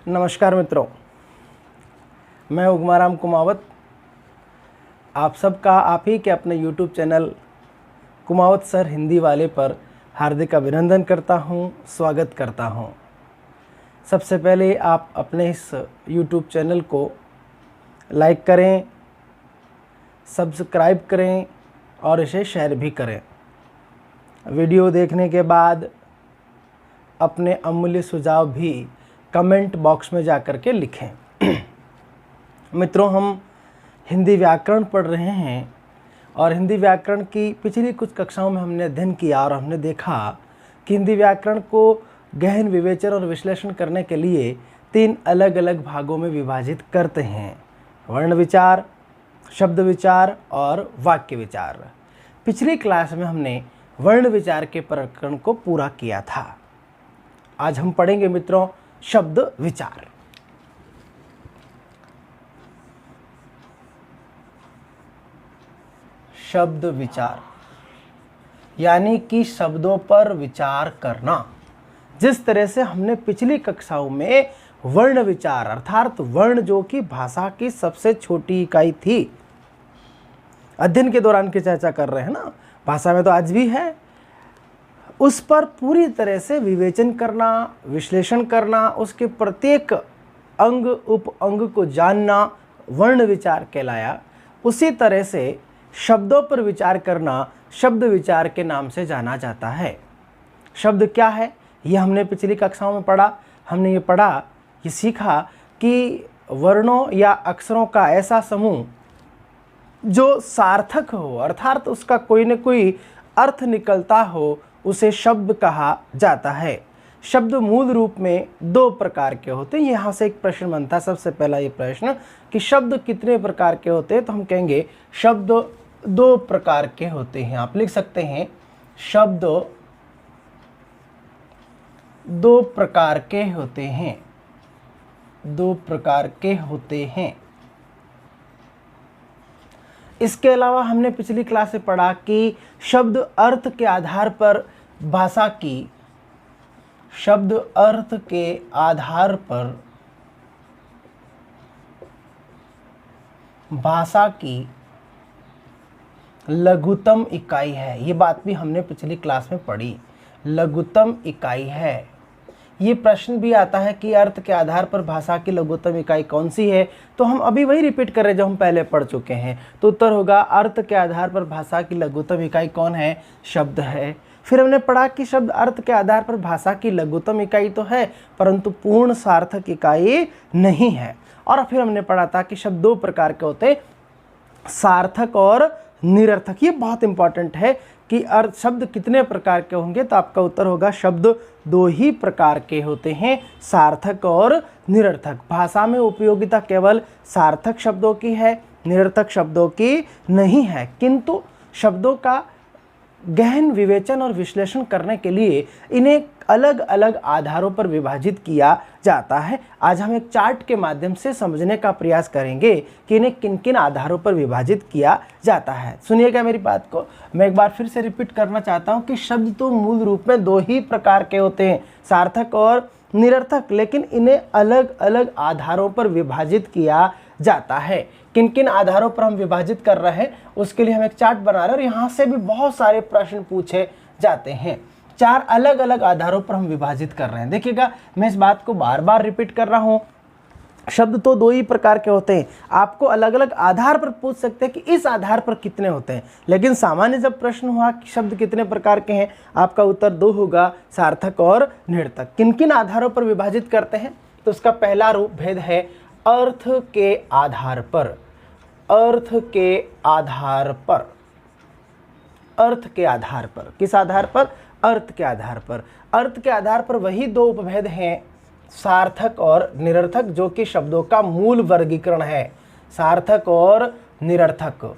नमस्कार मित्रों, मैं उगमाराम कुमावत आप सबका आप ही के अपने YouTube channel Kumawat sir Hindi वाले पर हार्दिक अभिनंदन करता हूं, स्वागत करता हूं। सबसे पहले आप अपने इस YouTube चैनल को लाइक करें, सब्सक्राइब करें और इसे शेयर भी करें। वीडियो देखने के बाद अपने अमूल्य सुझाव भी कमेंट बॉक्स में जाकर के लिखें। मित्रों, हम हिंदी व्याकरण पढ़ रहे हैं और हिंदी व्याकरण की पिछली कुछ कक्षाओं में हमने अध्ययन किया और हमने देखा कि हिंदी व्याकरण को गहन विवेचन और विश्लेषण करने के लिए 3 अलग अलग भागों में विभाजित करते हैं: वर्ण विचार, शब्द विचार और वाक्य विचार। पिछली क्लास में हमने वर्ण विचार के प्रकरण को पूरा किया था। आज हम पढ़ेंगे मित्रों शब्द विचार। शब्द विचार यानी कि शब्दों पर विचार करना। जिस तरह से हमने पिछली कक्षाओं में वर्ण विचार अर्थात वर्ण जो कि भाषा की सबसे छोटी इकाई थी, अध्ययन के दौरान की चर्चा कर रहे हैं ना, भाषा में तो आज भी है, उस पर पूरी तरह से विवेचन करना, विश्लेषण करना, उसके प्रत्येक अंग उप अंग को जानना वर्ण विचार कहलाया। उसी तरह से शब्दों पर विचार करना शब्द विचार के नाम से जाना जाता है। शब्द क्या है ये हमने पिछली कक्षाओं में पढ़ा। हमने ये सीखा कि वर्णों या अक्षरों का ऐसा समूह जो सार्थक हो अर्थात उसका कोई न कोई अर्थ निकलता हो, उसे शब्द कहा जाता है। शब्द मूल रूप में 2 प्रकार के होते हैं। यहाँ से एक प्रश्न बनता है, सबसे पहला ये प्रश्न कि शब्द कितने प्रकार के होते हैं, तो हम कहेंगे शब्द 2 प्रकार के होते हैं। आप लिख सकते हैं शब्द 2 प्रकार के होते हैं। 2 प्रकार के होते हैं। इसके अलावा हमने पिछली क्लास में पढ़ा कि शब्द अर्थ के आधार पर भाषा की शब्द अर्थ के आधार पर भाषा की लघुत्तम इकाई है। ये बात भी हमने पिछली क्लास में पढ़ी, लघुत्तम इकाई है। ये प्रश्न भी आता है कि अर्थ के आधार पर भाषा की लघुत्तम इकाई कौन सी है, तो हम अभी वही रिपीट कर रहे हैं जो हम पहले पढ़ चुके हैं। तो उत्तर होगा अर्थ के आधार पर भाषा की लघुत्तम इकाई कौन है? शब्द है। फिर हमने पढ़ा कि शब्द अर्थ के आधार पर भाषा की लघुत्तम इकाई तो है परंतु पूर्ण सार्थक इकाई नहीं है। और फिर हमने पढ़ा था कि शब्द 2 प्रकार के होते, सार्थक और निरर्थक। ये बहुत इंपॉर्टेंट है कि अर्थ शब्द कितने प्रकार के होंगे, तो आपका उत्तर होगा शब्द 2 ही प्रकार के होते हैं, सार्थक और निरर्थक। भाषा में उपयोगिता केवल सार्थक शब्दों की है, निरर्थक शब्दों की नहीं है। किंतु शब्दों का गहन विवेचन और विश्लेषण करने के लिए इन्हें अलग अलग आधारों पर विभाजित किया जाता है। आज हम एक चार्ट के माध्यम से समझने का प्रयास करेंगे कि इन्हें किन किन आधारों पर विभाजित किया जाता है। सुनिएगा मेरी बात को, मैं एक बार फिर से रिपीट करना चाहता हूं कि शब्द तो मूल रूप में 2 ही प्रकार के होते हैं, सार्थक और निरर्थक, लेकिन इन्हें अलग अलग आधारों पर विभाजित किया जाता है। किन किन आधारों पर हम विभाजित कर रहे हैं उसके लिए हम एक चार्ट बना रहे हैं और यहाँ से भी बहुत सारे प्रश्न पूछे जाते हैं। 4 अलग अलग आधारों पर हम विभाजित कर रहे हैं। देखिएगा, मैं इस बात को बार बार रिपीट कर रहा हूँ, शब्द तो 2 ही प्रकार के होते हैं। आपको अलग अलग आधार पर पूछ सकते हैं कि इस आधार पर कितने होते हैं, लेकिन सामान्य जब प्रश्न हुआ कि शब्द कितने प्रकार के हैं, आपका उत्तर 2 होगा, सार्थक और निरर्थक। किन किन आधारों पर विभाजित करते हैं, तो उसका पहला रूप भेद है अर्थ के आधार पर। अर्थ के आधार पर, अर्थ के आधार पर, किस आधार पर? अर्थ के आधार पर। अर्थ के आधार पर वही 2 उपभेद हैं, सार्थक और निरर्थक, जो कि शब्दों का मूल वर्गीकरण है। सार्थक और निरर्थक,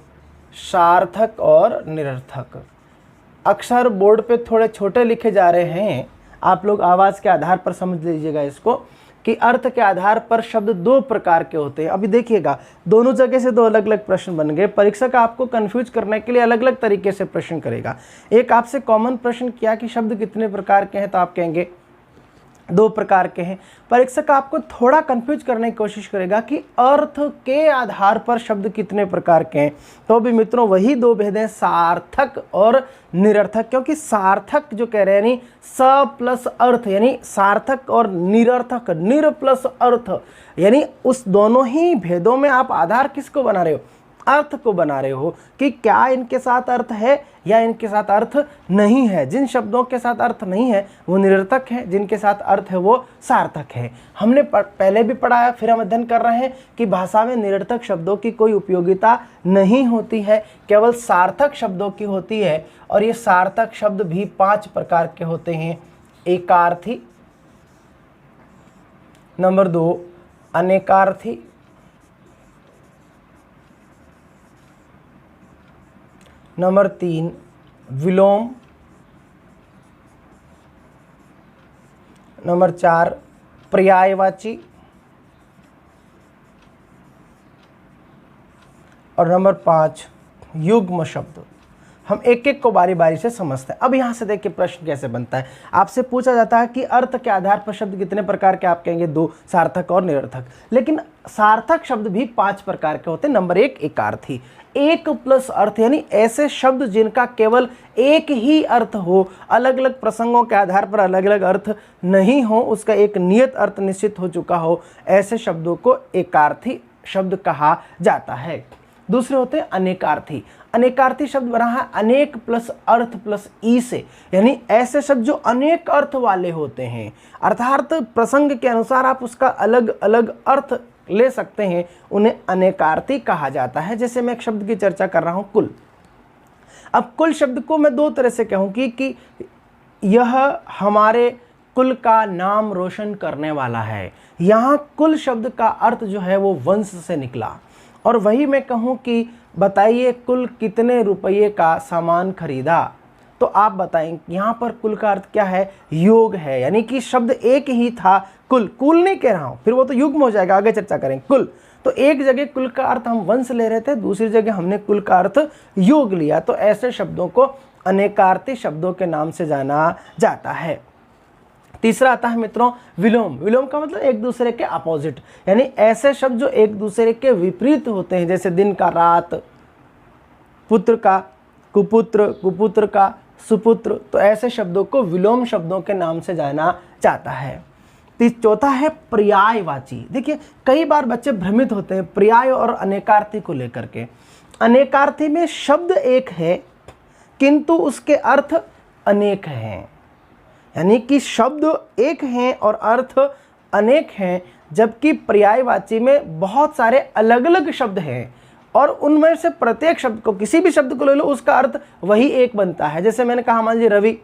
सार्थक और निरर्थक। अक्षर बोर्ड पे थोड़े छोटे लिखे जा रहे हैं, आप लोग आवाज़ के आधार पर समझ लीजिएगा इसको कि अर्थ के आधार पर शब्द 2 प्रकार के होते हैं। अभी देखिएगा, दोनों जगह से 2 अलग अलग प्रश्न बन गए। परीक्षक आपको कंफ्यूज करने के लिए अलग अलग तरीके से प्रश्न करेगा। एक आपसे कॉमन प्रश्न किया कि शब्द कितने प्रकार के हैं, तो आप कहेंगे दो प्रकार के हैं। परीक्षक आपको थोड़ा कंफ्यूज करने की कोशिश करेगा कि अर्थ के आधार पर शब्द कितने प्रकार के हैं। तो भी मित्रों वही दो भेद हैं, सार्थक और निरर्थक। क्योंकि सार्थक जो कह रहे हैं यानी स प्लस अर्थ, यानी सार्थक, और निरर्थक निर प्लस अर्थ, यानी उस दोनों ही भेदों में आप आधार किसको बना रहे हो, अर्थ को बना रहे हो कि क्या इनके साथ अर्थ है या इनके साथ अर्थ नहीं है। जिन शब्दों के साथ अर्थ नहीं है वो निरर्थक है, जिनके साथ अर्थ है वो सार्थक है। हमने पहले भी पढ़ा है, फिर हम अध्ययन कर रहे हैं कि भाषा में निरर्थक शब्दों की कोई उपयोगिता नहीं होती है, केवल सार्थक शब्दों की होती है। और ये सार्थक शब्द भी 5 प्रकार के होते हैं। एकार्थी, नंबर 2 अनेकार्थी, नंबर 3 विलोम, नंबर 4 पर्यायवाची, और नंबर 5 युग्म शब्द। हम एक एक को बारी बारी से समझते हैं। अब यहाँ से देखिए प्रश्न कैसे बनता है। आपसे पूछा जाता है कि अर्थ के आधार पर शब्द कितने प्रकार के, आप कहेंगे 2, सार्थक और निरर्थक। लेकिन सार्थक शब्द भी 5 प्रकार के होते हैं। नंबर 1 एकार्थी, एक प्लस अर्थ, यानी ऐसे शब्द जिनका केवल एक ही अर्थ हो, अलग अलग प्रसंगों के आधार पर अलग अलग अर्थ नहीं हो, उसका एक नियत अर्थ निश्चित हो चुका हो, ऐसे शब्दों को एकार्थी शब्द कहा जाता है। दूसरे होते हैं अनेकार्थी। अनेकार्थी शब्द बना है अनेक प्लस अर्थ प्लस ई से, यानी ऐसे शब्द जो अनेक अर्थ वाले होते हैं, अर्थात प्रसंग के अनुसार आप उसका अलग अलग अर्थ ले सकते हैं, उन्हें अनेकार्थी कहा जाता है। जैसे मैं एक शब्द की चर्चा कर रहा हूं, कुल। अब कुल शब्द को मैं 2 तरह से कहूंगी कि यह हमारे कुल का नाम रोशन करने वाला है। यहां कुल शब्द का अर्थ जो है वो वंश से निकला। और वही मैं कहूं कि बताइए कुल कितने रुपये का सामान खरीदा, तो आप बताएं यहाँ पर कुल का अर्थ क्या है, योग है। यानी कि शब्द एक ही था, कुल, कुल नहीं कह रहा हूं, फिर वो तो युग्म हो जाएगा, आगे चर्चा करें। कुल, तो एक जगह कुल का अर्थ हम वंश ले रहे थे, दूसरी जगह हमने कुल का अर्थ योग लिया। तो ऐसे शब्दों को अनेकार्थी शब्दों के नाम से जाना जाता है। तीसरा आता है मित्रों विलोम। विलोम का मतलब एक दूसरे के अपोजिट, यानी ऐसे शब्द जो एक दूसरे के विपरीत होते हैं, जैसे दिन का रात, पुत्र का कुपुत्र, कुपुत्र का सुपुत्र। तो ऐसे शब्दों को विलोम शब्दों के नाम से जाना जाता है। चौथा है पर्यायवाची। देखिए कई बार बच्चे भ्रमित होते हैं पर्याय और अनेकार्थी को लेकर के। अनेकार्थी में शब्द एक है किंतु उसके अर्थ अनेक हैं, यानी कि शब्द एक हैं और अर्थ अनेक हैं, जबकि पर्यायवाची में बहुत सारे अलग अलग शब्द हैं और उनमें से प्रत्येक शब्द को, किसी भी शब्द को ले लो, उसका अर्थ वही एक बनता है। जैसे मैंने कहा मान लीजिए रवि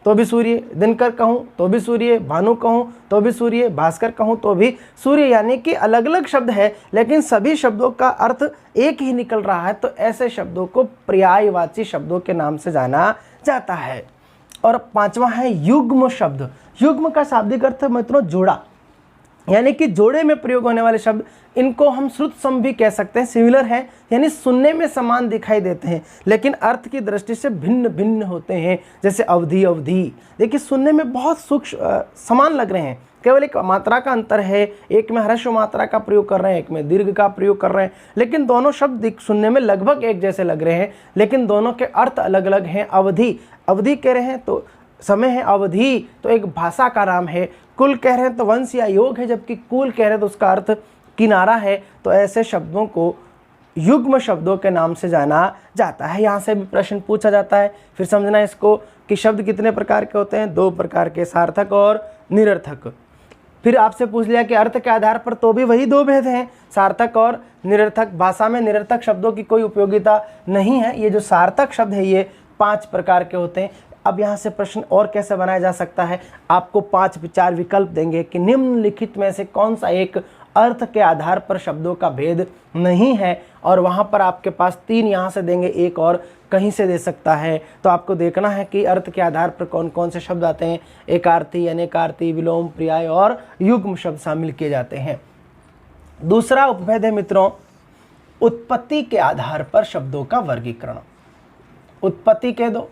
तो भी सूर्य, दिनकर कहूँ तो भी सूर्य, भानु कहूँ तो भी सूर्य, भास्कर कहूँ तो भी सूर्य, यानी कि अलग अलग शब्द है लेकिन सभी शब्दों का अर्थ एक ही निकल रहा है। तो ऐसे शब्दों को पर्यायवाची शब्दों के नाम से जाना जाता है। और पांचवा है युग्म शब्द। युग्म का शाब्दिक अर्थ मित्रों जोड़ा, यानी कि जोड़े में प्रयोग होने वाले शब्द, इनको हम श्रुत सम भी कह सकते हैं। सिमिलर है यानी सुनने में समान दिखाई देते हैं लेकिन अर्थ की दृष्टि से भिन्न भिन्न होते हैं। जैसे अवधि, अवधि, देखिए सुनने में बहुत सूक्ष्म समान लग रहे हैं, केवल एक मात्रा का अंतर है, एक में ह्रस्व मात्रा का प्रयोग कर रहे हैं, एक में दीर्घ का प्रयोग कर रहे हैं, लेकिन दोनों शब्द सुनने में लगभग एक जैसे लग रहे हैं लेकिन दोनों के अर्थ अलग अलग हैं। अवधि, अवधि कह रहे हैं तो समय है, अवधि तो एक भाषा का नाम है, कुल कह रहे हैं तो वंश या योग है, जबकि कुल कह रहे हैं तो उसका अर्थ किनारा है। तो ऐसे शब्दों को युग्म शब्दों के नाम से जाना जाता है। यहाँ से भी प्रश्न पूछा जाता है, फिर समझना इसको कि शब्द कितने प्रकार के होते हैं, 2 प्रकार के, सार्थक और निरर्थक। फिर आपसे पूछ लिया कि अर्थ के आधार पर, तो भी वही 2 भेद हैं, सार्थक और निरर्थक। भाषा में निरर्थक शब्दों की कोई उपयोगिता नहीं है। ये जो सार्थक शब्द है ये 5 प्रकार के होते हैं। अब यहाँ से प्रश्न और कैसे बनाया जा सकता है, आपको 5-4 विकल्प देंगे कि निम्नलिखित में से कौन सा एक अर्थ के आधार पर शब्दों का भेद नहीं है, और वहाँ पर आपके पास 3 यहाँ से देंगे, एक और कहीं से दे सकता है। तो आपको देखना है कि अर्थ के आधार पर कौन कौन से शब्द आते हैं। एकार्थी, अनेकार्थी, विलोम, पर्याय और युग्म शब्द शामिल किए जाते हैं। दूसरा उपभेद है मित्रों उत्पत्ति के आधार पर शब्दों का वर्गीकरण। उत्पत्ति कह दो,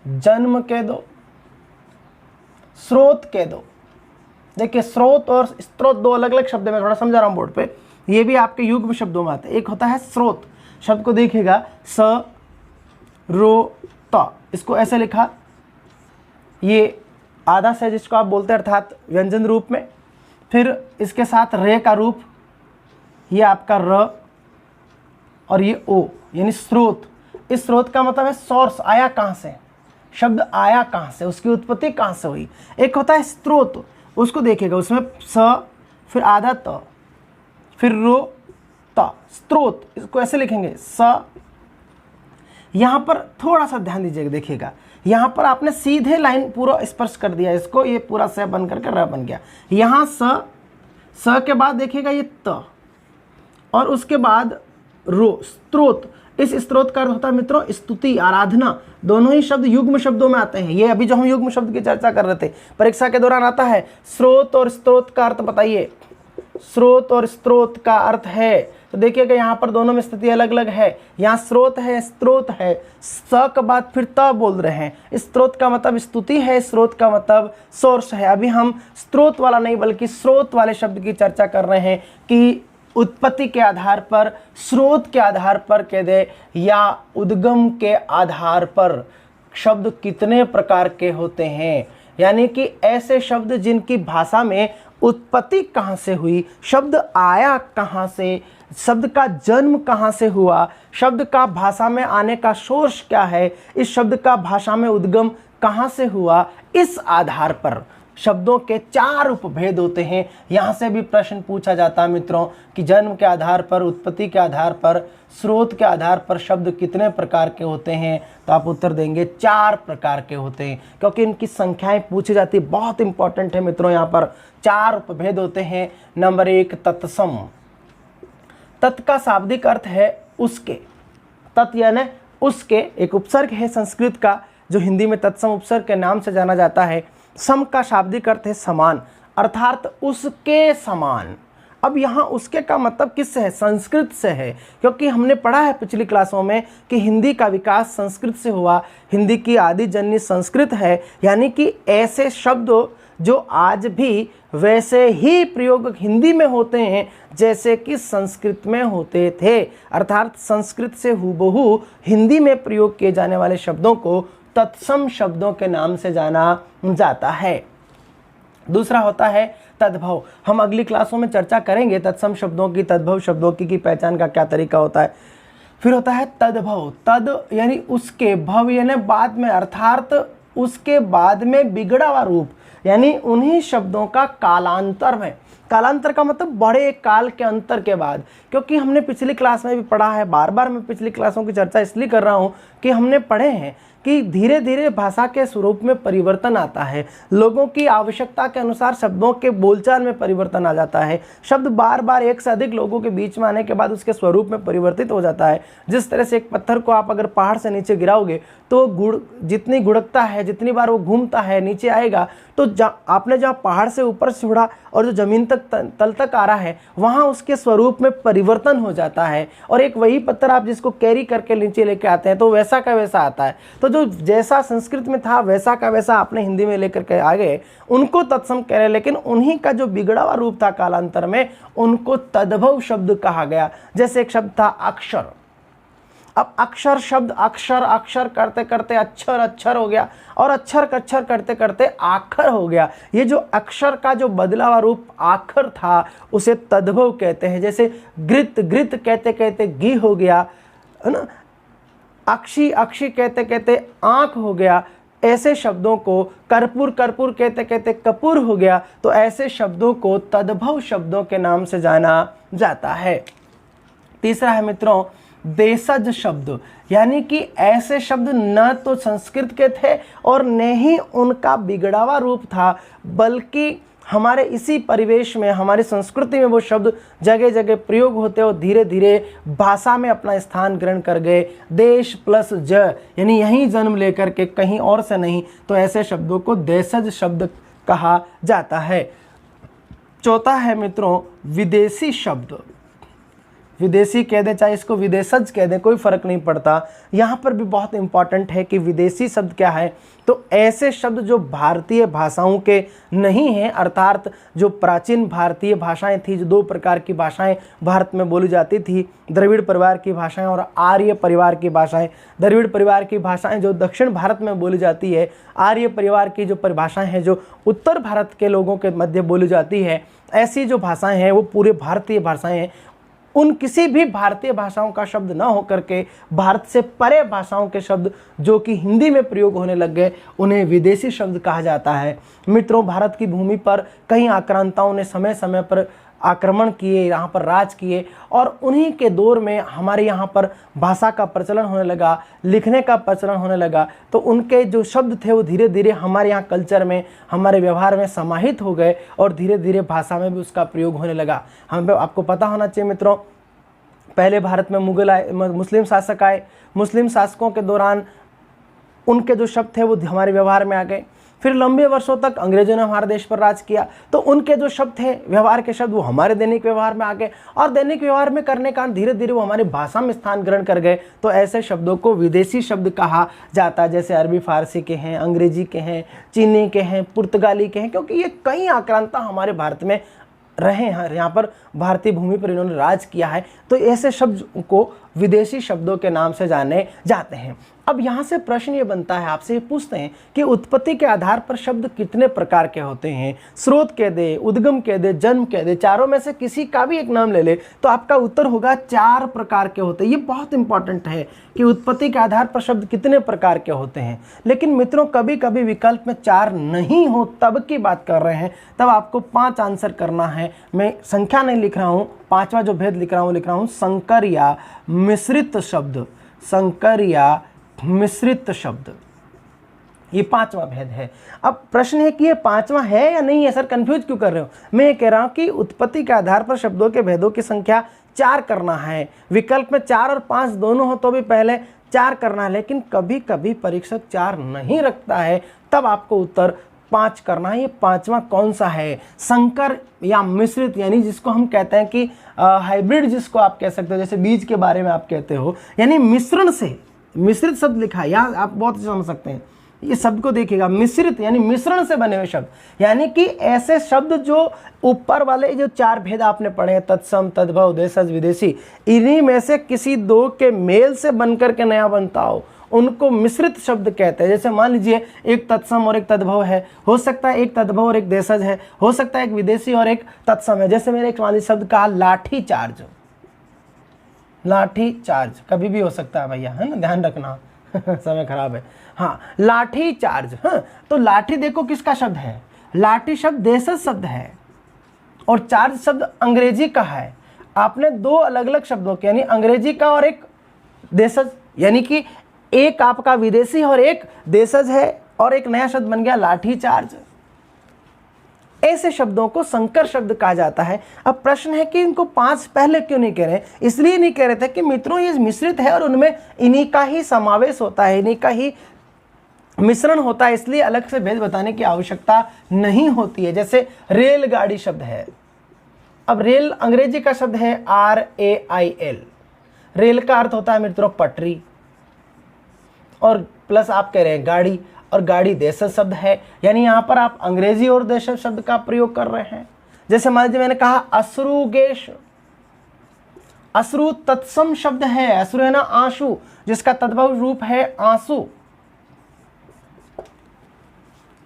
जन्म कह दो, स्रोत कह दो, देखिए स्रोत और स्त्रोत दो अलग अलग शब्द है, मैं थोड़ा समझा रहा हूँ बोर्ड पे। ये भी आपके युग्म शब्दों में आते हैं। एक होता है स्रोत, शब्द को देखिएगा स रो त, इसको ऐसे लिखा, ये आधा से जिसको आप बोलते हैं अर्थात व्यंजन रूप में, फिर इसके साथ रे का रूप, ये आपका र और ये ओ यानी स्रोत। इस स्रोत का मतलब है सोर्स, आया कहाँ से, शब्द आया कहाँ से, उसकी उत्पत्ति कहाँ से हुई। एक होता है स्त्रोत, उसको देखिएगा उसमें स फिर आधा त फिर रो त, स्त्रोत, इसको ऐसे लिखेंगे स। यहाँ पर थोड़ा सा ध्यान दीजिएगा, देखिएगा यहाँ पर आपने सीधे लाइन पूरा स्पर्श कर दिया इसको, ये पूरा स बन करके र बन गया। यहाँ स के बाद देखिएगा ये त और उसके बाद रो, स्त्रोत। इस स्त्रोत का अर्थ होता है मित्रों स्तुति, आराधना। दोनों ही शब्द युग्म शब्दों में आते हैं। ये अभी जो हम युग्म शब्द की चर्चा कर रहे थे, परीक्षा के दौरान आता है। स्रोत और स्त्रोत का अर्थ बताइए, स्रोत और स्त्रोत का अर्थ है, तो देखिएगा यहाँ पर दोनों में स्थिति अलग अलग है। यहाँ स्रोत है, स्त्रोत है, स के बाद फिर त बोल रहे हैं। स्त्रोत का मतलब स्तुति है, स्रोत का मतलब सोर्स है। अभी हम स्त्रोत वाला नहीं बल्कि स्रोत वाले शब्द की चर्चा कर रहे हैं कि उत्पत्ति के आधार पर, स्रोत के आधार पर कह दे या उद्गम के आधार पर शब्द कितने प्रकार के होते हैं। यानी कि ऐसे शब्द जिनकी भाषा में उत्पत्ति कहाँ से हुई, शब्द आया कहाँ से, शब्द का जन्म कहाँ से हुआ, शब्द का भाषा में आने का सोर्स क्या है, इस शब्द का भाषा में उद्गम कहाँ से हुआ, इस आधार पर शब्दों के 4 उपभेद होते हैं। यहाँ से भी प्रश्न पूछा जाता है मित्रों कि जन्म के आधार पर, उत्पत्ति के आधार पर, स्रोत के आधार पर शब्द कितने प्रकार के होते हैं, तो आप उत्तर देंगे 4 प्रकार के होते हैं, क्योंकि इनकी संख्याएं पूछी जाती, बहुत इंपॉर्टेंट है मित्रों। यहाँ पर 4 उपभेद होते हैं। नंबर 1 तत्सम। तत् का शाब्दिक अर्थ है उसके, तत् यानी उसके, एक उपसर्ग है संस्कृत का जो हिंदी में तत्सम उपसर्ग के नाम से जाना जाता है। सम का शाब्दिक अर्थ है समान, अर्थात उसके समान। अब यहाँ उसके का मतलब किससे है, संस्कृत से है, क्योंकि हमने पढ़ा है पिछली क्लासों में कि हिंदी का विकास संस्कृत से हुआ, हिंदी की आदि जननी संस्कृत है। यानी कि ऐसे शब्द जो आज भी वैसे ही प्रयोग हिंदी में होते हैं जैसे कि संस्कृत में होते थे, अर्थात संस्कृत से हूबहू हिंदी में प्रयोग किए जाने वाले शब्दों को तत्सम शब्दों के नाम से जाना जाता है। दूसरा होता है तद्भव। हम अगली क्लासों में चर्चा करेंगे तत्सम शब्दों की, तद्भव शब्दों की पहचान का क्या तरीका होता है। फिर होता है तद्भव। तद यानी उसके, भव यानी बाद में, अर्थात उसके बाद में बिगड़ा हुआ रूप, यानी उन्हीं शब्दों का कालांतर में। कालांतर का मतलब बड़े काल के अंतर के बाद, क्योंकि हमने पिछली क्लास में भी पढ़ा है, बार बार मैं पिछली क्लासों की चर्चा इसलिए कर रहा हूँ कि हमने पढ़े हैं कि धीरे धीरे भाषा के स्वरूप में परिवर्तन आता है, लोगों की आवश्यकता के अनुसार शब्दों के बोलचाल में परिवर्तन आ जाता है, शब्द बार बार एक से अधिक लोगों के बीच में आने के बाद उसके स्वरूप में परिवर्तित हो जाता है। जिस तरह से एक पत्थर को आप अगर पहाड़ से नीचे गिराओगे तो जितनी गुड़कता है, जितनी बार वो घूमता है नीचे आएगा, तो आपने जहाँ पहाड़ से ऊपर से उड़ा और जो ज़मीन तक तल तक आ रहा है वहाँ उसके स्वरूप में परिवर्तन हो जाता है। और एक वही पत्थर आप जिसको कैरी करके नीचे लेके आते हैं तो वैसा का वैसा आता है। तो जो जैसा संस्कृत में था वैसा का वैसा आपने हिंदी में लेकर के आ गए, उनको तत्सम कह रहे, लेकिन उन्हीं का जो बिगड़ा हुआ रूप था कालांतर में, उनको तद्भव शब्द कहा गया। जैसे एक शब्द था अक्षर। अब अक्षर शब्द, अक्षर अक्षर करते करते अक्षर अक्षर हो गया, और अक्षर अक्षर करते करते आखर हो गया। ये जो अक्षर का जो बदला हुआ रूप आखर था उसे तद्भव कहते हैं। जैसे गृत, गृत कहते कहते घी हो गया, है ना। अक्षी, अक्षी कहते कहते आँख हो गया। ऐसे शब्दों को कर्पूर, कर्पूर कहते कहते कपूर हो गया। तो ऐसे शब्दों को तद्भव शब्दों के नाम से जाना जाता है। तीसरा है मित्रों देशज शब्द, यानी कि ऐसे शब्द न तो संस्कृत के थे और न ही उनका बिगड़ा हुआ रूप था, बल्कि हमारे इसी परिवेश में, हमारी संस्कृति में वो शब्द जगह जगह प्रयोग होते और धीरे धीरे भाषा में अपना स्थान ग्रहण कर गए। देश प्लस ज, यानी यहीं जन्म लेकर के कहीं और से नहीं, तो ऐसे शब्दों को देशज शब्द कहा जाता है। चौथा है मित्रों विदेशी शब्द। विदेशी कह दें चाहे इसको विदेशज कह दें, कोई फर्क नहीं पड़ता। यहाँ पर भी बहुत इंपॉर्टेंट है कि विदेशी शब्द क्या है, तो ऐसे शब्द जो भारतीय भाषाओं के नहीं हैं, अर्थात जो प्राचीन भारतीय भाषाएं थी, जो 2 प्रकार की भाषाएं भारत में बोली जाती थी, द्रविड़ परिवार की भाषाएं और आर्य परिवार की भाषाएं। द्रविड़ परिवार की भाषाएं जो दक्षिण भारत में बोली जाती है, आर्य परिवार की जो परिभाषाएं हैं जो उत्तर भारत के लोगों के मध्य बोली जाती है, ऐसी जो भाषाएं हैं वो पूरे भारतीय भाषाएं हैं। उन किसी भी भारतीय भाषाओं का शब्द न होकर के भारत से परे भाषाओं के शब्द जो कि हिंदी में प्रयोग होने लग गए, उन्हें विदेशी शब्द कहा जाता है। मित्रों, भारत की भूमि पर कई आक्रांताओं ने समय समय पर आक्रमण किए, यहाँ पर राज किए, और उन्हीं के दौर में हमारे यहाँ पर भाषा का प्रचलन होने लगा, लिखने का प्रचलन होने लगा। तो उनके जो शब्द थे वो धीरे धीरे हमारे यहाँ कल्चर में, हमारे व्यवहार में समाहित हो गए और धीरे धीरे भाषा में भी उसका प्रयोग होने लगा। हमें आपको पता होना चाहिए मित्रों, पहले भारत में मुगल आए, मुस्लिम शासक आए। मुस्लिम शासकों के दौरान उनके जो शब्द थे वो हमारे व्यवहार में आ गए। फिर लंबे वर्षों तक अंग्रेजों ने हमारे देश पर राज किया, तो उनके जो शब्द थे, व्यवहार के शब्द, वो हमारे दैनिक व्यवहार में आ गए, और दैनिक व्यवहार में करने का धीरे धीरे वो हमारी भाषा में स्थान ग्रहण कर गए। तो ऐसे शब्दों को विदेशी शब्द कहा जाता है, जैसे अरबी फारसी के हैं, अंग्रेजी के हैं, चीनी के हैं, पुर्तगाली के हैं, क्योंकि ये कई आक्रांता हमारे भारत में रहे हैं, यहाँ पर भारतीय भूमि पर इन्होंने राज किया है। तो ऐसे शब्द को विदेशी शब्दों के नाम से जाने जाते हैं। अब यहाँ से प्रश्न ये बनता है, आपसे ये पूछते हैं कि उत्पत्ति के आधार पर शब्द कितने प्रकार के होते हैं? स्रोत कह दे, उद्गम कह दे, जन्म कह दे, चारों में से किसी का भी एक नाम ले ले तो आपका उत्तर होगा 4 प्रकार के होते हैं। ये बहुत इंपॉर्टेंट है कि उत्पत्ति के आधार पर शब्द कितने प्रकार के होते हैं। लेकिन मित्रों, कभी कभी विकल्प में 4 नहीं हो तब की बात कर रहे हैं, तब आपको 5 आंसर करना है। मैं संख्या नहीं लिख रहा हूँ, 5वां जो भेद लिख रहा हूँ संकर या मिश्रित शब्द। संकर या मिश्रित शब्द, ये 5वां भेद है। अब प्रश्न है कि ये 5वां है या नहीं है? सर कंफ्यूज क्यों कर रहे हो? मैं ये कह रहा हूं कि उत्पत्ति के आधार पर शब्दों के भेदों की संख्या 4 करना है। विकल्प में 4 और 5 दोनों हो तो भी पहले 4 करना है, लेकिन कभी कभी परीक्षक 4 नहीं रखता है, तब आपको उत्तर 5 करना है। ये 5वां कौन सा है? संकर या मिश्रित, यानी जिसको हम कहते हैं कि हाइब्रिड, जिसको आप कह सकते हो, जैसे बीज के बारे में आप कहते हो, यानी मिश्रण से। मिश्रित शब्द लिखा है, यहाँ आप बहुत समझ सकते हैं। ये शब्द को देखिएगा, मिश्रित यानी मिश्रण से बने हुए शब्द, यानी कि ऐसे शब्द जो ऊपर वाले जो 4 भेद आपने पढ़े हैं, तत्सम, तद्भव, देशज, विदेशी, इन्हीं में से किसी 2 के मेल से बनकर के नया बनता हो, उनको मिश्रित शब्द कहते हैं। जैसे मान लीजिए एक तत्सम और एक तद्भव है, हो सकता है एक तद्भव और एक देशज है, हो सकता है एक विदेशी और एक तत्सम है। जैसे मैंने एक मान लीजिए शब्द कहा लाठी चार्ज। लाठी चार्ज कभी भी हो सकता है भैया, है ना, ध्यान रखना समय खराब है। हाँ, लाठी चार्ज। हाँ, तो लाठी देखो किसका शब्द है? लाठी शब्द देशज शब्द है और चार्ज शब्द अंग्रेजी का है। आपने 2 अलग अलग शब्दों के, यानी अंग्रेजी का और एक देशज, यानी कि एक आपका विदेशी और एक देशज है, और एक नया शब्द बन गया लाठी चार्ज। ऐसे शब्दों को संकर शब्द कहा जाता है। अब प्रश्न है कि इनको 5 पहले क्यों नहीं कह रहे? इसलिए नहीं कह रहे थे कि मित्रों ये मिश्रित है और उनमें इन्हीं का ही समावेश होता है, इन्हीं का ही मिश्रण होता है, इसलिए अलग से भेद बताने की आवश्यकता नहीं होती है। जैसे रेलगाड़ी शब्द है। अब रेल अंग्रेजी का शब्द है RAIL। रेल का अर्थ होता है मित्रों पटरी, और प्लस आप कह रहे हैं गाड़ी, और गाड़ी देशज शब्द है, यानी यहाँ पर आप अंग्रेजी और देशज शब्द का प्रयोग कर रहे हैं। जैसे मान लीजिए मैंने कहा अश्रुगेश। अश्रु तत्सम शब्द है, अश्रु है ना आंसू, जिसका तद्भव रूप है आंसू।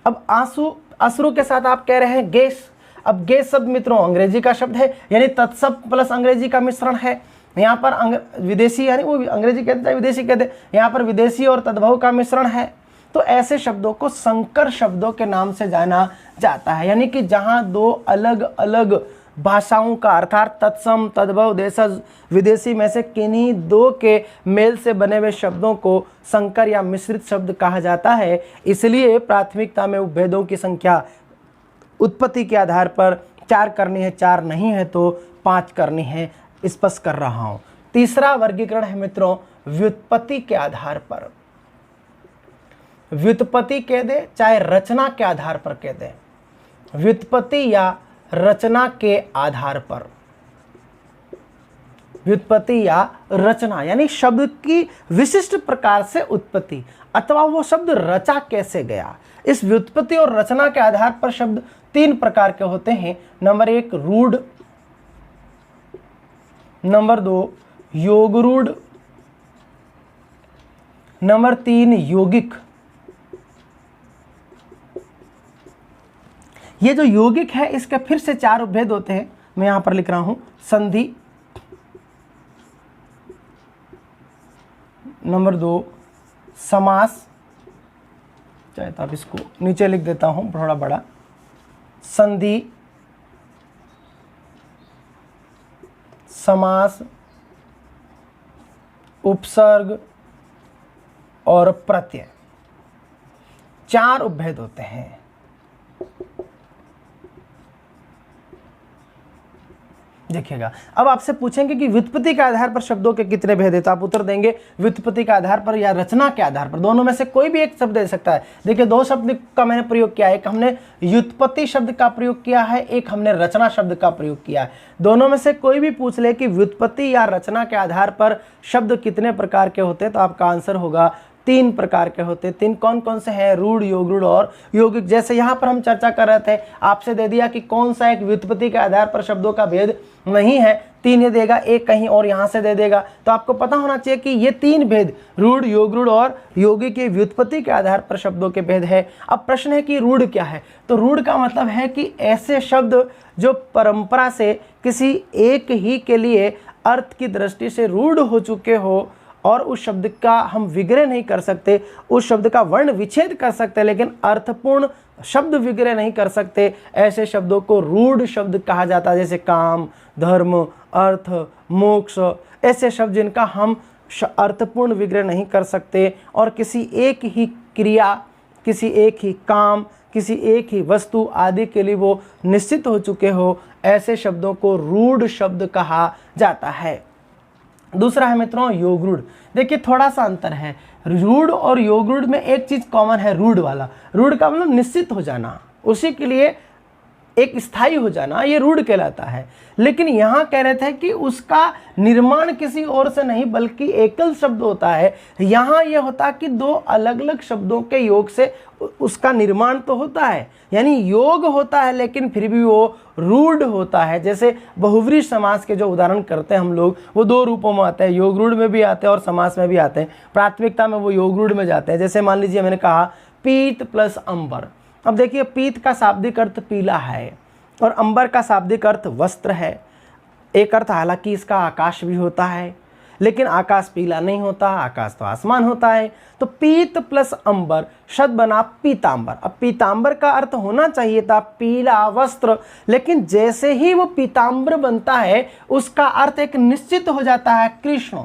अब आंसू, अश्रु के साथ आप कह रहे हैं गैस। अब गैस शब्द मित्रों अंग्रेजी का शब्द है, यानी तत्सम प्लस अंग्रेजी का मिश्रण है। यहाँ पर विदेशी, यानी वो अंग्रेजी कहते हैं विदेशी कहते, यहाँ पर विदेशी और तद्भव का मिश्रण है। तो ऐसे शब्दों को संकर शब्दों के नाम से जाना जाता है, यानी कि जहाँ 2 अलग अलग भाषाओं का, अर्थात तत्सम, तद्भव, देशज, विदेशी में से किन्हीं 2 के मेल से बने हुए शब्दों को संकर या मिश्रित शब्द कहा जाता है। इसलिए प्राथमिकता में उपभेदों की संख्या उत्पत्ति के आधार पर 4 करनी है, 4 नहीं है तो 5 करनी है, स्पष्ट कर रहा हूँ। तीसरा वर्गीकरण है मित्रों व्युत्पत्ति के आधार पर। व्युत्पत्ति कह दे चाहे रचना के आधार पर कह दे, व्युत्पत्ति या रचना के आधार पर। व्युत्पत्ति या रचना, यानी शब्द की विशिष्ट प्रकार से उत्पत्ति, अथवा वो शब्द रचा कैसे गया। इस व्युत्पत्ति और रचना के आधार पर शब्द 3 प्रकार के होते हैं। नंबर 1 रूढ़, नंबर 2 योगरूढ़, नंबर 3 यौगिक। ये जो यौगिक है इसके फिर से 4 उपभेद होते हैं, मैं यहां पर लिख रहा हूं। संधि, नंबर 2 समास, चाहे तो आप इसको नीचे लिख देता हूं थोड़ा बड़ा, संधि, समास, उपसर्ग और प्रत्यय, 4 उपभेद होते हैं। देखिएगा, अब आपसे पूछेंगे कि व्युत्पत्ति के आधार पर शब्दों के कितने भेद हैं, तो आप उत्तर देंगे व्युत्पत्ति के आधार पर या रचना के आधार पर, दोनों में से कोई भी एक शब्द दे सकता है। देखिए 2 शब्द का मैंने प्रयोग किया है, एक हमने व्युत्पत्ति शब्द का प्रयोग किया है, एक हमने रचना शब्द का प्रयोग किया है। दोनों में से कोई भी पूछ ले कि व्युत्पत्ति या रचना के आधार पर शब्द कितने प्रकार के होते हैं, तो आपका आंसर होगा 3 प्रकार के होते हैं। 3 कौन कौन से हैं? रूढ़, योगरूढ़ और यौगिक। जैसे यहाँ पर हम चर्चा कर रहे थे, आपसे दे दिया कि कौन सा एक व्युत्पत्ति के आधार पर शब्दों का भेद नहीं है, 3 ये देगा, एक कहीं और यहाँ से दे देगा। तो आपको पता होना चाहिए कि ये 3 भेद रूढ़, योगरूढ़ और यौगिक के व्युत्पत्ति के आधार पर शब्दों के भेद है। अब प्रश्न है कि रूढ़ क्या है? तो रूढ़ का मतलब है कि ऐसे शब्द जो परंपरा से किसी एक ही के लिए अर्थ की दृष्टि से रूढ़ हो चुके हो और उस शब्द का हम विग्रह नहीं कर सकते, उस शब्द का वर्ण विच्छेद कर सकते लेकिन अर्थपूर्ण शब्द विग्रह नहीं कर सकते, ऐसे शब्दों को रूढ़ शब्द कहा जाता है। जैसे काम, धर्म, अर्थ, मोक्ष, ऐसे शब्द जिनका हम अर्थपूर्ण विग्रह नहीं कर सकते और किसी एक ही क्रिया, किसी एक ही काम, किसी एक ही वस्तु आदि के लिए वो निश्चित हो चुके हो, ऐसे शब्दों को रूढ़ शब्द कहा जाता है। दूसरा है मित्रों योगरूढ़। देखिए थोड़ा सा अंतर है, रूढ़ और योगरूढ़ में एक चीज कॉमन है, रूढ़ वाला। रूढ़ का मतलब निश्चित हो जाना, उसी के लिए एक स्थायी हो जाना, ये रूढ़ कहलाता है। लेकिन यहाँ कह रहे थे कि उसका निर्माण किसी और से नहीं बल्कि एकल शब्द होता है। यहाँ ये होता कि 2 अलग अलग शब्दों के योग से उसका निर्माण तो होता है, यानी योग होता है, लेकिन फिर भी वो रूढ़ होता है। जैसे बहुव्रीहि समास के जो उदाहरण करते हैं हम लोग, वो 2 रूपों में आते हैं, योगरूढ़ में भी आते हैं और समास में भी आते हैं। प्राथमिकता में वो योगरूढ़ में जाते हैं। जैसे मान लीजिए मैंने कहा पीत प्लस अंबर। अब देखिए पीत का शाब्दिक अर्थ पीला है और अंबर का शाब्दिक अर्थ वस्त्र है। एक अर्थ हालांकि इसका आकाश भी होता है, लेकिन आकाश पीला नहीं होता, आकाश तो आसमान होता है। तो पीत प्लस अंबर शब्द बना पीतांबर। अब पीतांबर का अर्थ होना चाहिए था पीला वस्त्र, लेकिन जैसे ही वो पीतांबर बनता है उसका अर्थ एक निश्चित हो जाता है कृष्ण,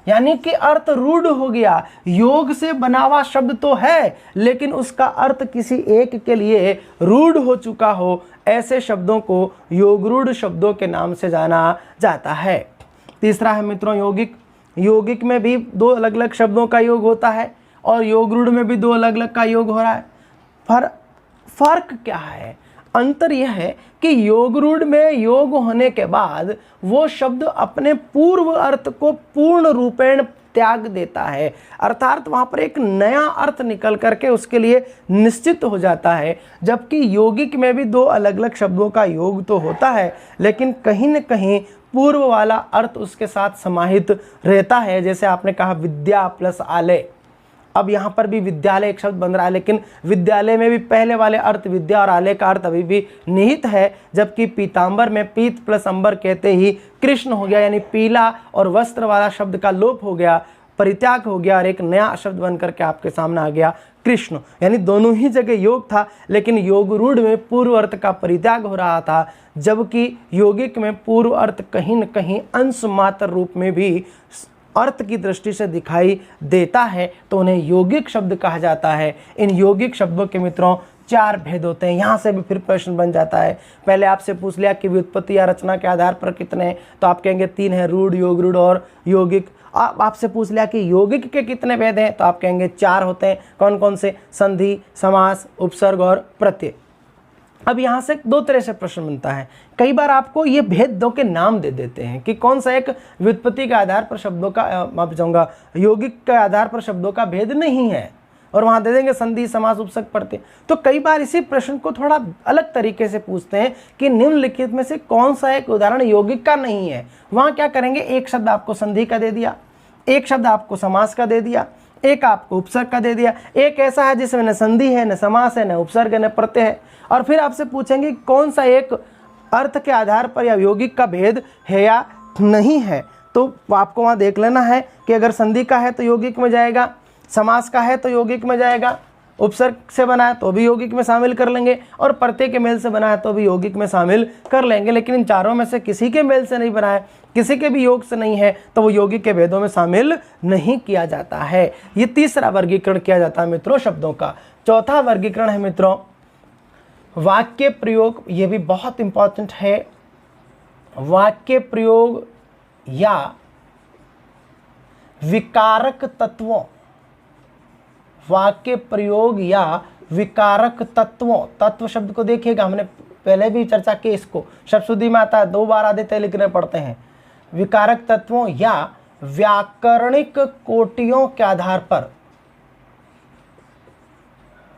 यानी कि अर्थ रूढ़ हो गया। योग से बना हुआ शब्द तो है लेकिन उसका अर्थ किसी एक के लिए रूढ़ हो चुका हो, ऐसे शब्दों को योगरूढ़ शब्दों के नाम से जाना जाता है। तीसरा है मित्रों यौगिक। यौगिक में भी 2 अलग अलग शब्दों का योग होता है और योगरूढ़ में भी 2 अलग अलग का योग हो रहा है। फर्क क्या है? अंतर यह है कि योगरूढ़ में योग होने के बाद वो शब्द अपने पूर्व अर्थ को पूर्ण रूपेण त्याग देता है, अर्थात वहाँ पर एक नया अर्थ निकल करके उसके लिए निश्चित हो जाता है। जबकि यौगिक में भी 2 अलग अलग शब्दों का योग तो होता है लेकिन कहीं न कहीं पूर्व वाला अर्थ उसके साथ समाहित रहता है। जैसे आपने कहा विद्या प्लस आलय, अब यहाँ पर भी विद्यालय एक शब्द बन रहा है, लेकिन विद्यालय में भी पहले वाले अर्थ विद्या और आलय का अर्थ अभी भी निहित है। जबकि पीतांबर में पीत प्लस अंबर कहते ही कृष्ण हो गया, यानी पीला और वस्त्र वाला शब्द का लोप हो गया, परित्याग हो गया और एक नया शब्द बन करके आपके सामने आ गया कृष्ण। यानी दोनों ही जगह योग था, लेकिन योगरूढ़ में पूर्व अर्थ का परित्याग हो रहा था, जबकि यौगिक में पूर्व अर्थ कहीं न कहीं अंश मात्र रूप में भी अर्थ की दृष्टि से दिखाई देता है, तो उन्हें यौगिक शब्द कहा जाता है। इन यौगिक शब्दों के मित्रों 4 भेद होते हैं। यहाँ से भी फिर प्रश्न बन जाता है। पहले आपसे पूछ लिया कि व्युत्पत्ति या रचना के आधार पर कितने हैं, तो आप कहेंगे 3 है, रूढ़, योगरूढ़ और यौगिक। आपसे पूछ लिया कि यौगिक के कितने भेद हैं, तो आप कहेंगे 4 होते हैं। कौन कौन से? संधि, समास, उपसर्ग और प्रत्यय। अब यहाँ से दो तरह से प्रश्न बनता है। कई बार आपको ये भेद दो के नाम दे देते हैं कि कौन सा एक व्युत्पत्ति के आधार पर शब्दों का, माफ चाहूँगा, यौगिक के आधार पर शब्दों का भेद नहीं है, और वहाँ दे देंगे संधि समास उपसर्ग पढ़ते। तो कई बार इसी प्रश्न को थोड़ा अलग तरीके से पूछते हैं कि निम्नलिखित में से कौन सा एक उदाहरण यौगिक का नहीं है। वहाँ क्या करेंगे, एक शब्द आपको संधि का दे दिया, एक शब्द आपको समास का दे दिया, एक आपको उपसर्ग का दे दिया, एक ऐसा है जिसमें न संधि है, न समास है, न उपसर्ग है, न प्रत्यय है, और फिर आपसे पूछेंगे कौन सा एक अर्थ के आधार पर या यौगिक का भेद है या नहीं है। तो आपको वहाँ देख लेना है कि अगर संधि का है तो यौगिक में जाएगा, समास का है तो यौगिक में जाएगा, उपसर्ग से बना है तो भी यौगिक में शामिल कर लेंगे, और प्रत्यय के मेल से बना है तो भी यौगिक में शामिल कर लेंगे। लेकिन इन चारों में से किसी के मेल से नहीं बना है, किसी के भी योग से नहीं है, तो वो यौगिक के भेदों में शामिल नहीं किया जाता है। ये तीसरा वर्गीकरण किया जाता है मित्रों शब्दों का। चौथा वर्गीकरण है मित्रों वाक्य प्रयोग। ये भी बहुत इंपॉर्टेंट है। वाक्य प्रयोग या विकारक तत्वों, वाक्य प्रयोग या विकारक तत्वों, तत्व शब्द को देखिएगा, हमने पहले भी चर्चा की, इसको शब्द शुद्धि में आता है, 2 बार आदित्य लिखने पड़ते हैं। विकारक तत्वों या व्याकरणिक कोटियों के आधार पर,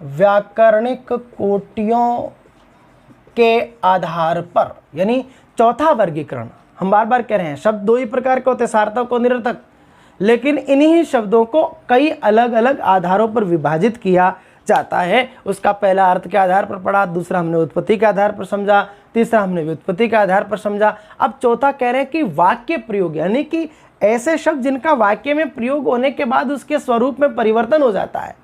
व्याकरणिक कोटियों के आधार पर, यानी चौथा वर्गीकरण। हम बार बार कह रहे हैं शब्द 2 ही प्रकार के होते हैं, सार्थक और निरर्थक, लेकिन इन्हीं शब्दों को कई अलग अलग आधारों पर विभाजित किया जाता है। उसका पहला अर्थ के आधार पर पढ़ा, दूसरा हमने उत्पत्ति के आधार पर समझा, तीसरा हमने व्युत्पत्ति के आधार पर समझा। अब चौथा कह रहे हैं कि वाक्य प्रयोग, यानी कि ऐसे शब्द जिनका वाक्य में प्रयोग होने के बाद उसके स्वरूप में परिवर्तन हो जाता है,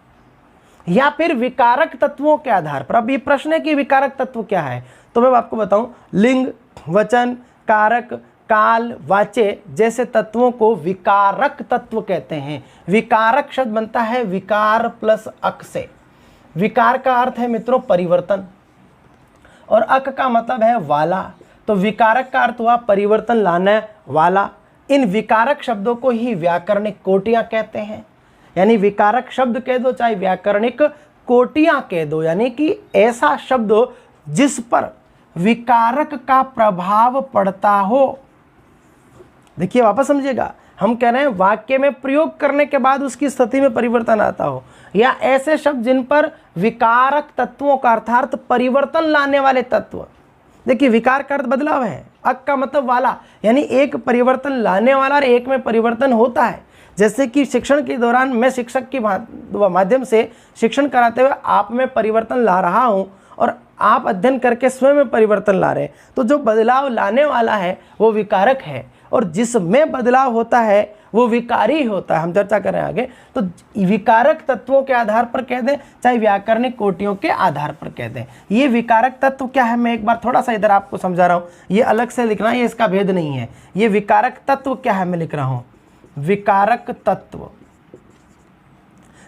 या फिर विकारक तत्वों के आधार पर। अब ये प्रश्न है कि विकारक तत्व क्या है, तो मैं आपको बताऊं, लिंग, वचन, कारक, काल, वाच्य जैसे तत्वों को विकारक तत्व कहते हैं। विकारक शब्द बनता है विकार प्लस अक से। विकार का अर्थ है मित्रों परिवर्तन, और अक का मतलब है वाला, तो विकारक का अर्थ हुआ परिवर्तन लाने वाला। इन विकारक शब्दों को ही व्याकरणिक कोटियां कहते हैं। यानी विकारक शब्द कह दो चाहे व्याकरणिक कोटियां कह दो, यानी कि ऐसा शब्द जिस पर विकारक का प्रभाव पड़ता हो। देखिए वापस समझिएगा, हम कह रहे हैं वाक्य में प्रयोग करने के बाद उसकी स्थिति में परिवर्तन आता हो, या ऐसे शब्द जिन पर विकारक तत्वों का अर्थात परिवर्तन लाने वाले तत्व। देखिए विकार का अर्थ बदलाव है, अक का मतलब वाला, यानी एक परिवर्तन लाने वाला और एक में परिवर्तन होता है। जैसे कि शिक्षण के दौरान मैं शिक्षक के माध्यम से शिक्षण कराते हुए आप में परिवर्तन ला रहा हूँ, और आप अध्ययन करके स्वयं में परिवर्तन ला रहे हैं, तो जो बदलाव लाने वाला है वो विकारक है, और जिसमें बदलाव होता है वो विकारी होता है। हम चर्चा करें आगे। तो विकारक तत्वों के आधार पर कह दें चाहे व्याकरणिक कोटियों के आधार पर कह दें। ये विकारक तत्व क्या है, मैं एक बार थोड़ा सा इधर आपको समझा रहा हूँ, ये अलग से लिखना, ये इसका भेद नहीं है। ये विकारक तत्व क्या है मैं लिख रहा हूँ, विकारक तत्व।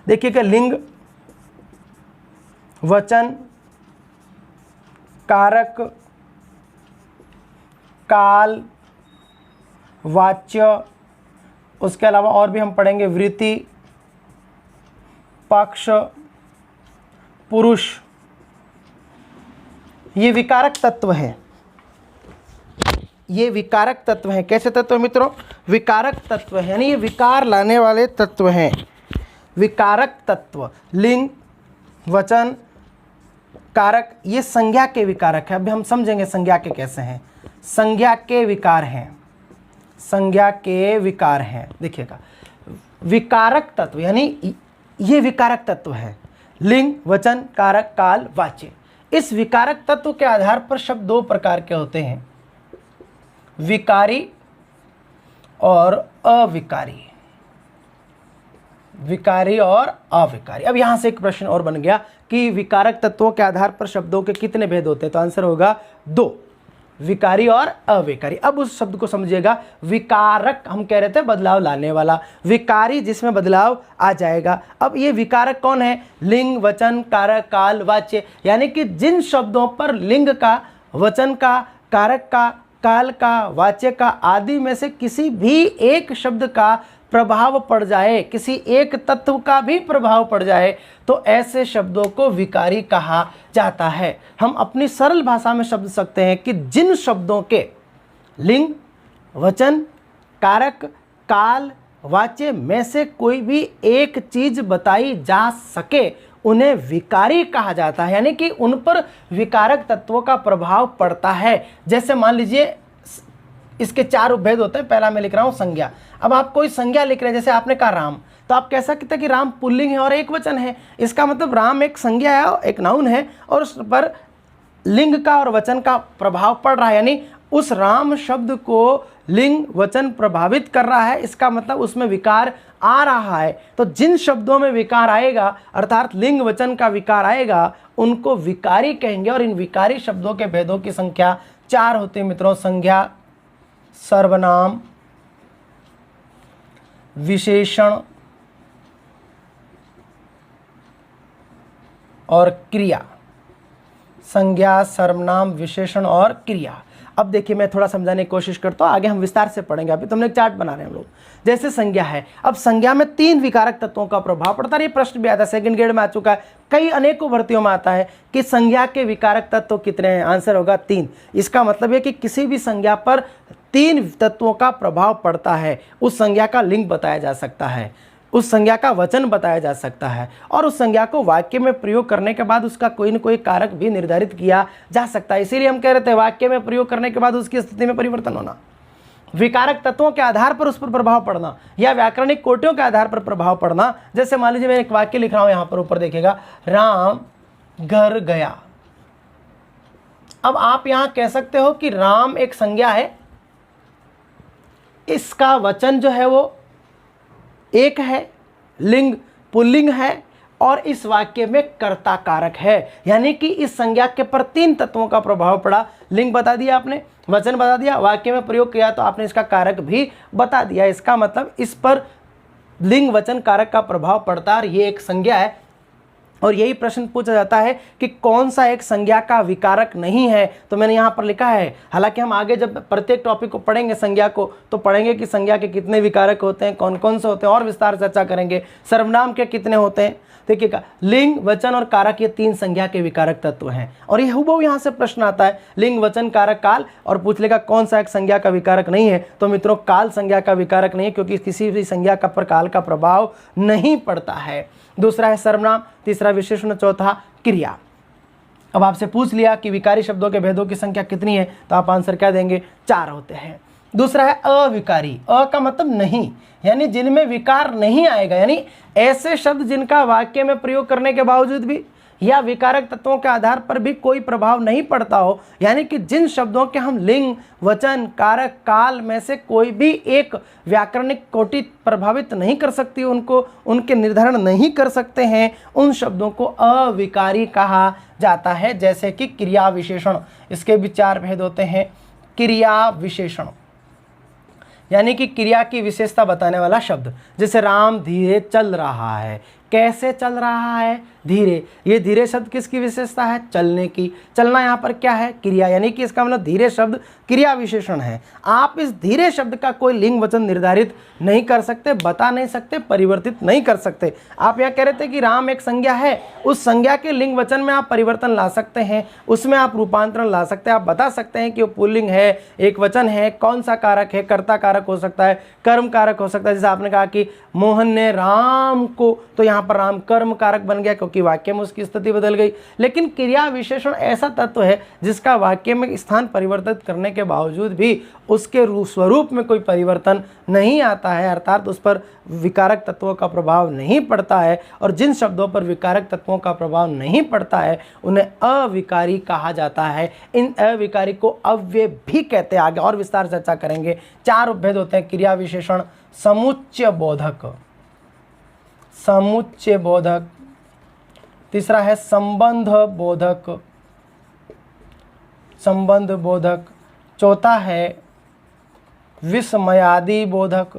देखिए कि लिंग, वचन, कारक, काल, वाच्य, उसके अलावा और भी हम पढ़ेंगे वृत्ति, पक्ष, पुरुष, ये विकारक तत्व है। ये विकारक तत्व हैं। कैसे तत्व मित्रों, विकारक तत्व है, यानी ये विकार लाने वाले तत्व हैं। विकारक तत्व लिंग, वचन, कारक, ये संज्ञा के विकारक है। अभी हम समझेंगे संज्ञा के कैसे हैं। संज्ञा के विकार हैं, संज्ञा के विकार हैं। देखिएगा विकारक तत्व यानी ये विकारक तत्व है, लिंग, वचन, कारक, काल, वाच्य। इस विकारक तत्व के आधार पर शब्द 2 प्रकार के होते हैं, विकारी और अविकारी। विकारी और अविकारी। अब यहां से एक प्रश्न और बन गया कि विकारक तत्वों के आधार पर शब्दों के कितने भेद होते हैं, तो आंसर होगा 2, विकारी और अविकारी। अब उस शब्द को समझिएगा। विकारक हम कह रहे थे बदलाव लाने वाला, विकारी जिसमें बदलाव आ जाएगा। अब ये विकारक कौन है, लिंग, वचन, कारक, काल, वाच्य, यानी कि जिन शब्दों पर लिंग का, वचन का, कारक का, काल का, वाच्य का आदि में से किसी भी एक शब्द का प्रभाव पड़ जाए, किसी एक तत्व का भी प्रभाव पड़ जाए, तो ऐसे शब्दों को विकारी कहा जाता है। हम अपनी सरल भाषा में शब्द सकते हैं कि जिन शब्दों के लिंग, वचन, कारक, काल, वाच्य में से कोई भी एक चीज बताई जा सके उन्हें विकारी कहा जाता है, यानी कि उन पर विकारक तत्वों का प्रभाव पड़ता है। जैसे मान लीजिए इसके 4 उपभेद होते हैं। पहला मैं लिख रहा हूं संज्ञा। अब आप कोई संज्ञा लिख रहे हैं, जैसे आपने कहा राम, तो आप कह सकते हैं कि राम पुल्लिंग है और एक वचन है। इसका मतलब राम एक संज्ञा है, एक नाउन है, और उस पर लिंग का और वचन का प्रभाव पड़ रहा है, यानी उस राम शब्द को लिंग वचन प्रभावित कर रहा है। इसका मतलब उसमें विकार आ रहा है। तो जिन शब्दों में विकार आएगा, अर्थात लिंग वचन का विकार आएगा, उनको विकारी कहेंगे। और इन विकारी शब्दों के भेदों की संख्या 4 होती है मित्रों। संज्ञा, सर्वनाम, विशेषण और क्रिया। संज्ञा, सर्वनाम, विशेषण और क्रिया। अब देखिए मैं थोड़ा समझाने की कोशिश करता हूँ, आगे हम विस्तार से पढ़ेंगे। अभी तो हमने चार्ट बना रहे हैं हम लोग। जैसे संज्ञा है, अब संज्ञा में 3 विकारक तत्वों का प्रभाव पड़ता है। ये प्रश्न भी आता है, सेकंड ग्रेड में आ चुका है, कई अनेकों भर्तियों में आता है कि संज्ञा के विकारक तत्व कितने हैं। आंसर होगा 3। इसका मतलब है कि किसी भी संज्ञा पर 3 तत्वों का प्रभाव पड़ता है। उस संज्ञा का लिंग बताया जा सकता है, उस संज्ञा का वचन बताया जा सकता है, और उस संज्ञा को वाक्य में प्रयोग करने के बाद उसका कोई न कोई कारक भी निर्धारित किया जा सकता है। इसीलिए हम कह रहे थे वाक्य में प्रयोग करने के बाद उसकी स्थिति में परिवर्तन होना, विकारक तत्वों के आधार पर उस पर प्रभाव पड़ना, या व्याकरणिक कोटियों के आधार पर प्रभाव पड़ना। जैसे मान लीजिए मैं एक वाक्य लिख रहा हूं, यहां पर ऊपर देखिएगा, राम घर गया। अब आप यहां कह सकते हो कि राम एक संज्ञा है, इसका वचन जो है वो एक है, लिंग पुल्लिंग है, और इस वाक्य में कर्ता कारक है, यानी कि इस संज्ञा के पर 3 तत्वों का प्रभाव पड़ा। लिंग बता दिया आपने, वचन बता दिया, वाक्य में प्रयोग किया तो आपने इसका कारक भी बता दिया। इसका मतलब इस पर लिंग वचन कारक का प्रभाव पड़ता है, ये एक संज्ञा है। और यही प्रश्न पूछा जाता है कि कौन सा एक संज्ञा का विकारक नहीं है, तो मैंने यहाँ पर लिखा है। हालांकि हम आगे जब प्रत्येक टॉपिक को पढ़ेंगे संज्ञा को, तो पढ़ेंगे कि संज्ञा के कितने विकारक होते हैं, कौन कौन से होते हैं, और विस्तार से चर्चा करेंगे। सर्वनाम के कितने होते हैं, देखिएगा, लिंग वचन और कारक, ये 3 संज्ञा के विकारक तत्व हैं। और ये हुबहू यहाँ से प्रश्न आता है, लिंग वचन कारक काल, और पूछ लेगा कौन सा एक संज्ञा का विकारक नहीं है। तो मित्रों काल संज्ञा का विकारक नहीं है, क्योंकि किसी भी संज्ञा का पर काल का प्रभाव नहीं पड़ता है। दूसरा है सर्वनाम, तीसरा विशेषण, चौथा क्रिया। अब आपसे पूछ लिया कि विकारी शब्दों के भेदों की संख्या कितनी है, तो आप आंसर क्या देंगे, 4 होते हैं। दूसरा है अविकारी। अ का मतलब नहीं, यानी जिनमें विकार नहीं आएगा, यानी ऐसे शब्द जिनका वाक्य में प्रयोग करने के बावजूद भी या विकारक तत्वों के आधार पर भी कोई प्रभाव नहीं पड़ता हो, यानी कि जिन शब्दों के हम लिंग वचन कारक काल में से कोई भी एक व्याकरणिक कोटि प्रभावित नहीं कर सकती, उनको उनके निर्धारण नहीं कर सकते हैं, उन शब्दों को अविकारी कहा जाता है। जैसे कि क्रिया विशेषण, इसके भी 4 भेद होते हैं। क्रिया विशेषण यानी कि क्रिया की विशेषता बताने वाला शब्द। जैसे राम धीरे चल रहा है, कैसे चल रहा है, धीरे। ये धीरे शब्द किसकी विशेषता है, चलने की। चलना यहाँ पर क्या है, क्रिया, यानी कि इसका मतलब धीरे शब्द क्रिया विशेषण है। आप इस धीरे शब्द का कोई लिंग वचन निर्धारित नहीं कर सकते, बता नहीं सकते, परिवर्तित नहीं कर सकते। आप यहाँ कह रहे थे कि राम एक संज्ञा है, उस संज्ञा के लिंग वचन में आप परिवर्तन ला सकते हैं, उसमें आप रूपांतरण ला सकते हैं। आप बता सकते हैं कि वो पुल्लिंग है, एक वचन है, कौन सा कारक है, कर्ता कारक हो सकता है, कर्म कारक हो सकता है। जैसे आपने कहा कि मोहन ने राम को, तो यहाँ पर राम कर्म कारक बन गया, क्योंकि वाक्य में उसकी स्थिति बदल गई। लेकिन क्रिया विशेषण ऐसा तत्व है जिसका वाक्य में स्थान परिवर्तित करने के बावजूद भी उसके स्वरूप में कोई परिवर्तन नहीं आता है, अर्थात उस पर विकारक तत्वों का प्रभाव नहीं पड़ता है। और जिन शब्दों पर विकारक तत्वों का प्रभाव नहीं पड़ता है उन्हें अविकारी कहा जाता है। इन अविकारी को अव्यय भी कहते हैं। आगे और विस्तार से चर्चा करेंगे। 4 उपभेद होते हैं क्रिया विशेषण। समुच्चय बोधक, समुच्चय बोधक। तीसरा है संबंध बोधक, संबंध बोधक। चौथा है विस्मयादि बोधक,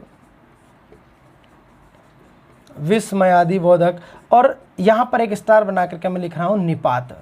विस्मयादि बोधक। और यहां पर एक स्टार बना करके मैं लिख रहा हूं निपात।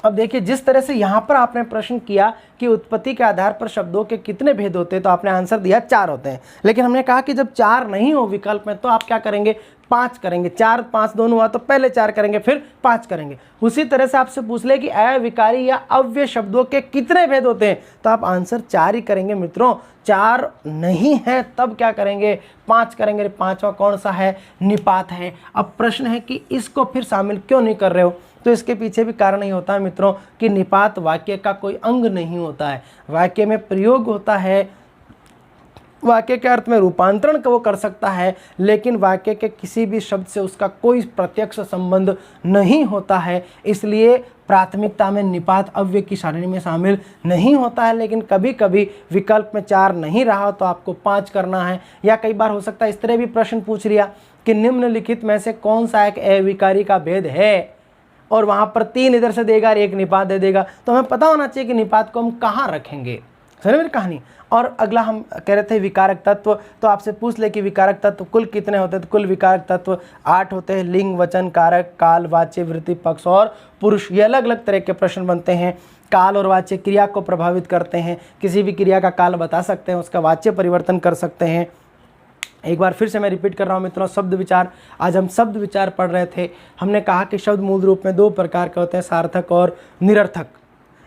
अब देखिए जिस तरह से यहाँ पर आपने प्रश्न किया कि उत्पत्ति के आधार पर शब्दों के कितने भेद होते हैं, तो आपने आंसर दिया 4 होते हैं। लेकिन हमने कहा कि जब 4 नहीं हो विकल्प में तो आप क्या करेंगे, 5 करेंगे। 4 5 दोनों हुआ तो पहले 4 करेंगे फिर 5 करेंगे। उसी तरह से आपसे पूछ ले कि अविकारी या अव्यय शब्दों के कितने भेद होते हैं, तो आप आंसर 4 ही करेंगे मित्रों। 4 नहीं है तब क्या करेंगे, 5 करेंगे। 5वां कौन सा है, निपात है। अब प्रश्न है कि इसको फिर शामिल क्यों नहीं कर रहे हो, तो इसके पीछे भी कारण ये होता है मित्रों कि निपात वाक्य का कोई अंग नहीं होता है। वाक्य में प्रयोग होता है, वाक्य के अर्थ में रूपांतरण को वो कर सकता है, लेकिन वाक्य के किसी भी शब्द से उसका कोई प्रत्यक्ष संबंध नहीं होता है। इसलिए प्राथमिकता में निपात अव्यय की सारणी में शामिल नहीं होता है। लेकिन कभी कभी विकल्प में 4 नहीं रहा तो आपको 5 करना है। या कई बार हो सकता है इस तरह भी प्रश्न पूछ लिया कि निम्नलिखित में से कौन सा एक अविकारी का भेद है, और वहाँ पर 3 इधर से देगा और 1 निपात दे देगा, तो हमें पता होना चाहिए कि निपात को हम कहाँ रखेंगे। समझ मेरी कहानी। और अगला हम कह रहे थे विकारक तत्व, तो आपसे पूछ ले कि विकारक तत्व कुल कितने होते हैं, तो कुल विकारक तत्व 8 होते हैं। लिंग, वचन, कारक, काल, वाच्य, वृत्ति, पक्ष और पुरुष, ये अलग अलग तरह के प्रश्न बनते हैं। काल और वाच्य क्रिया को प्रभावित करते हैं। किसी भी क्रिया का काल बता सकते हैं, उसका वाच्य परिवर्तन कर सकते हैं। एक बार फिर से मैं रिपीट कर रहा हूँ मित्रों, शब्द विचार। आज हम शब्द विचार पढ़ रहे थे। हमने कहा कि शब्द मूल रूप में 2 प्रकार के होते हैं, सार्थक और निरर्थक।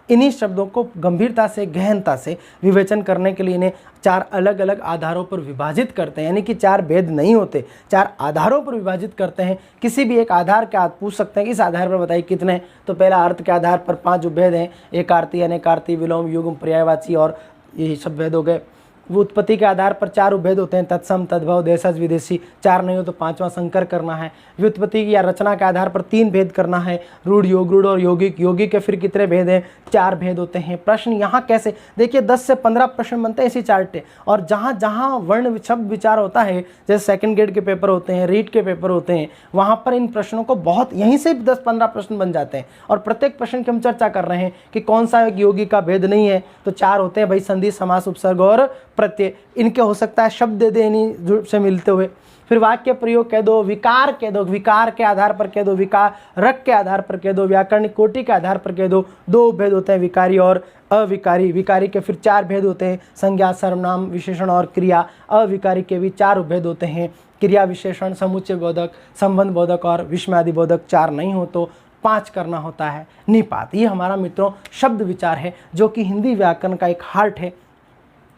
इन्हीं शब्दों को गंभीरता से, गहनता से विवेचन करने के लिए इन्हें 4 अलग अलग आधारों पर विभाजित करते हैं। यानी कि 4 भेद नहीं होते, 4 आधारों पर विभाजित करते हैं। किसी भी एक आधार के आप पूछ सकते हैं कि इस आधार पर बताइए कितने हैं, तो पहला अर्थ के आधार पर 5 उपभेद हैं, एकार्थी, अनेकार्थी, विलोम, युग्म, पर्यायवाची और यही सब भेद हो गए। वो उत्पत्ति के आधार पर 4 उपभेद होते हैं, तत्सम, तद्भव, देशज, विदेशी। 4 नहीं हो तो 5वां संकर करना है। व्युत्पत्ति या रचना के आधार पर 3 भेद करना है, रूढ़, योग, रूढ़ और यौगिक। यौगिक के फिर कितने भेद हैं, 4 भेद होते हैं। प्रश्न यहाँ कैसे, देखिए 10 से 15 प्रश्न बनते हैं इसी चार्ट। और जहाँ जहाँ वर्ण शब्द विचार होता है, जैसे सेकंड ग्रेड के पेपर होते हैं, रीट के पेपर होते हैं, वहाँ पर इन प्रश्नों को बहुत यहीं से 10-15 प्रश्न बन जाते हैं। और प्रत्येक प्रश्न की हम चर्चा कर रहे हैं कि कौन सा एक यौगिक का भेद नहीं है, तो 4 होते हैं भाई, संधि, समास, उपसर्ग और प्रत्यय। इनके हो सकता है शब्द दे दे इन्हीं से मिलते हुए। फिर वाक्य प्रयोग कह दो, विकार कह दो, विकार के आधार पर कह दो, विकारक के आधार पर कह दो, व्याकरणिक कोटि के आधार पर कह दो। 2 भेद होते हैं, विकारी और अविकारी। विकारी के फिर 4 भेद होते हैं, संज्ञा, सर्वनाम, विशेषण और क्रिया। अविकारी के भी 4 भेद होते हैं, क्रिया, विशेषण, समुच्चय बोधक, संबंध बोधक और विस्मयादि बोधक। 4 नहीं हो तो 5 करना होता है, निपात। ये हमारा मित्रों शब्द विचार है, जो कि हिंदी व्याकरण का एक हार्ट है।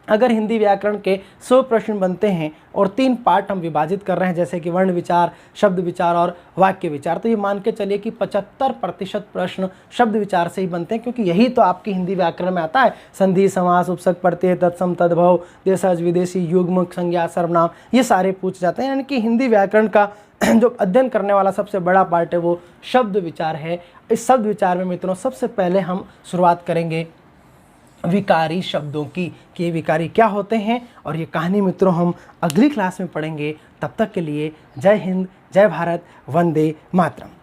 अगर हिंदी व्याकरण के 100 प्रश्न बनते हैं और 3 पार्ट हम विभाजित कर रहे हैं, जैसे कि वर्ण विचार, शब्द विचार और वाक्य विचार, तो ये मान के चलिए कि 75% प्रश्न शब्द विचार से ही बनते हैं, क्योंकि यही तो आपकी हिंदी व्याकरण में आता है। संधि, समास, उपसर्ग, प्रत्यय, तत्सम, तद्भव, देशज, विदेशी, युग्म, संज्ञा, सर्वनाम, ये सारे पूछ जाते हैं। यानी कि हिंदी व्याकरण का जो अध्ययन करने वाला सबसे बड़ा पार्ट है वो शब्द विचार है। इस शब्द विचार में मित्रों सबसे पहले हम शुरुआत करेंगे विकारी शब्दों की, कि ये विकारी क्या होते हैं, और ये कहानी मित्रों हम अगली क्लास में पढ़ेंगे। तब तक के लिए जय हिंद, जय भारत, वंदे मातरम।